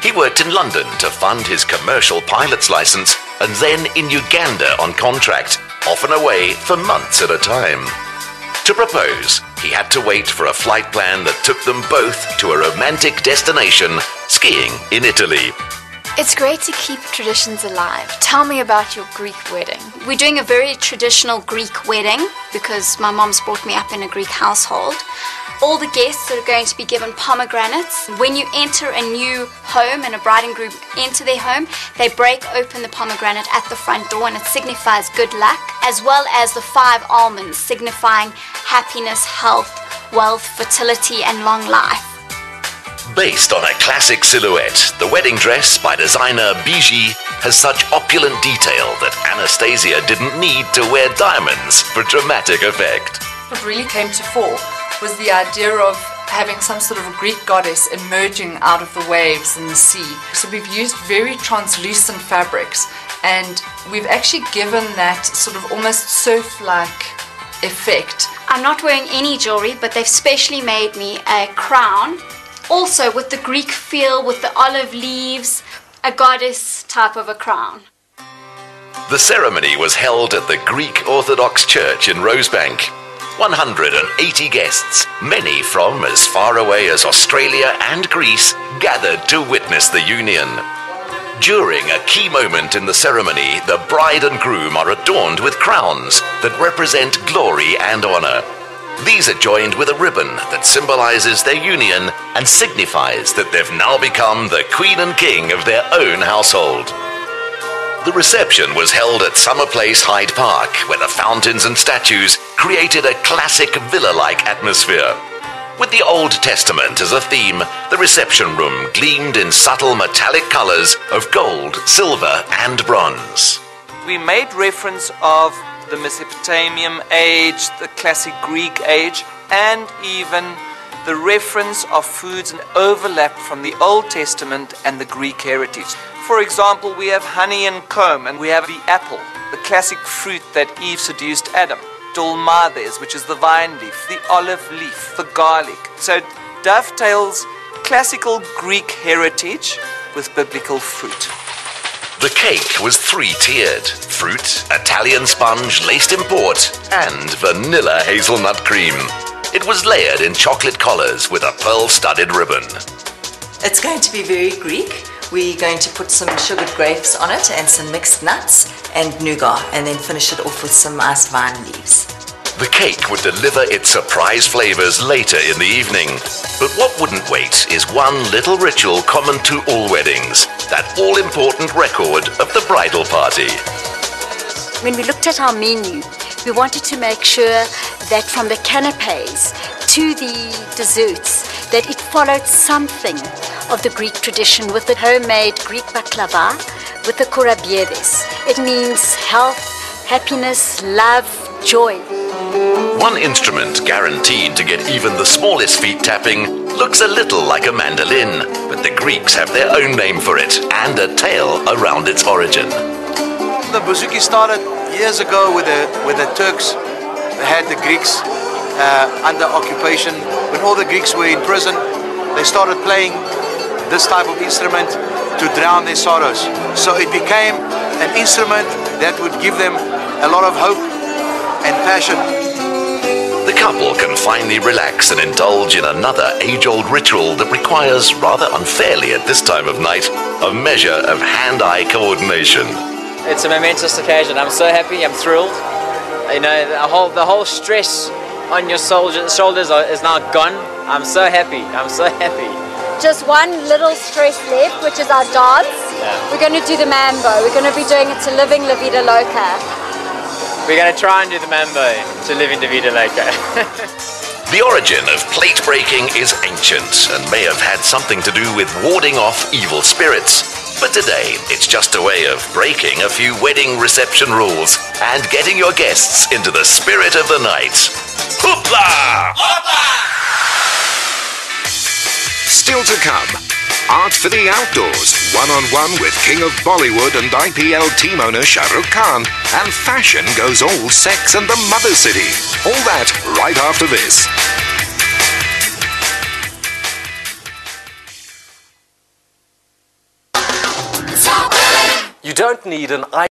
He worked in London to fund his commercial pilot's license and then in Uganda on contract, often away for months at a time. To propose, he had to wait for a flight plan that took them both to a romantic destination, skiing in Italy. It's great to keep traditions alive. Tell me about your Greek wedding. We're doing a very traditional Greek wedding because my mom's brought me up in a Greek household. All the guests are going to be given pomegranates. When you enter a new home and a bride and groom enter their home, they break open the pomegranate at the front door and it signifies good luck, as well as the 5 almonds signifying happiness, health, wealth, fertility and long life. Based on a classic silhouette, the wedding dress by designer Biji has such opulent detail that Anastasia didn't need to wear diamonds for dramatic effect. What really came to fore was the idea of having some sort of a Greek goddess emerging out of the waves in the sea. So we've used very translucent fabrics and we've actually given that sort of almost surf-like effect. I'm not wearing any jewelry, but they've specially made me a crown. Also with the Greek feel, with the olive leaves, a goddess type of a crown. The ceremony was held at the Greek Orthodox Church in Rosebank. 180 guests, many from as far away as Australia and Greece, gathered to witness the union. During a key moment in the ceremony, the bride and groom are adorned with crowns that represent glory and honor. These are joined with a ribbon that symbolizes their union and signifies that they've now become the queen and king of their own household. The reception was held at Summer Place, Hyde Park, where the fountains and statues created a classic villa-like atmosphere. With the Old Testament as a theme, the reception room gleamed in subtle metallic colors of gold, silver, and bronze. We made reference of the Mesopotamian age, the classic Greek age, and even the reference of foods and overlap from the Old Testament and the Greek heritage. For example, we have honey and comb, and we have the apple, the classic fruit that Eve seduced Adam. Dolmades, which is the vine leaf, the olive leaf, the garlic. So it dovetails classical Greek heritage with biblical fruit. The cake was 3-tiered: fruit, Italian sponge laced in port, and vanilla hazelnut cream. It was layered in chocolate collars with a pearl-studded ribbon. It's going to be very Greek. We're going to put some sugared grapes on it and some mixed nuts and nougat, and then finish it off with some iced vine leaves. The cake would deliver its surprise flavors later in the evening. But what wouldn't wait is one little ritual common to all weddings, that all-important record of the bridal party. When we looked at our menu, we wanted to make sure that from the canapes to the desserts, that it followed something of the Greek tradition with the homemade Greek baklava with the kourabiedes. It means health, happiness, love, joy. One instrument guaranteed to get even the smallest feet tapping looks a little like a mandolin, but the Greeks have their own name for it and a tale around its origin. The bouzouki started years ago with the Turks. They had the Greeks under occupation. When all the Greeks were in prison, they started playing this type of instrument to drown their sorrows. So it became an instrument that would give them a lot of hope and passion. The couple can finally relax and indulge in another age-old ritual that requires, rather unfairly at this time of night, a measure of hand-eye coordination. It's a momentous occasion. I'm so happy, I'm thrilled. You know, the whole stress on your shoulders is now gone. I'm so happy, I'm so happy. Just one little stress left, which is our dance. Yeah. We're going to do the mambo. We're going to be doing it to Living La Vida Loca. We're going to try and do the mambo to Living La Vida Loca. The origin of plate breaking is ancient and may have had something to do with warding off evil spirits. But today, it's just a way of breaking a few wedding reception rules and getting your guests into the spirit of the night. Hoopla! Hoopla! Still to come, art for the outdoors, one-on-one with King of Bollywood and IPL team owner Shah Rukh Khan, and fashion goes all sex and the mother city. All that right after this. don't need an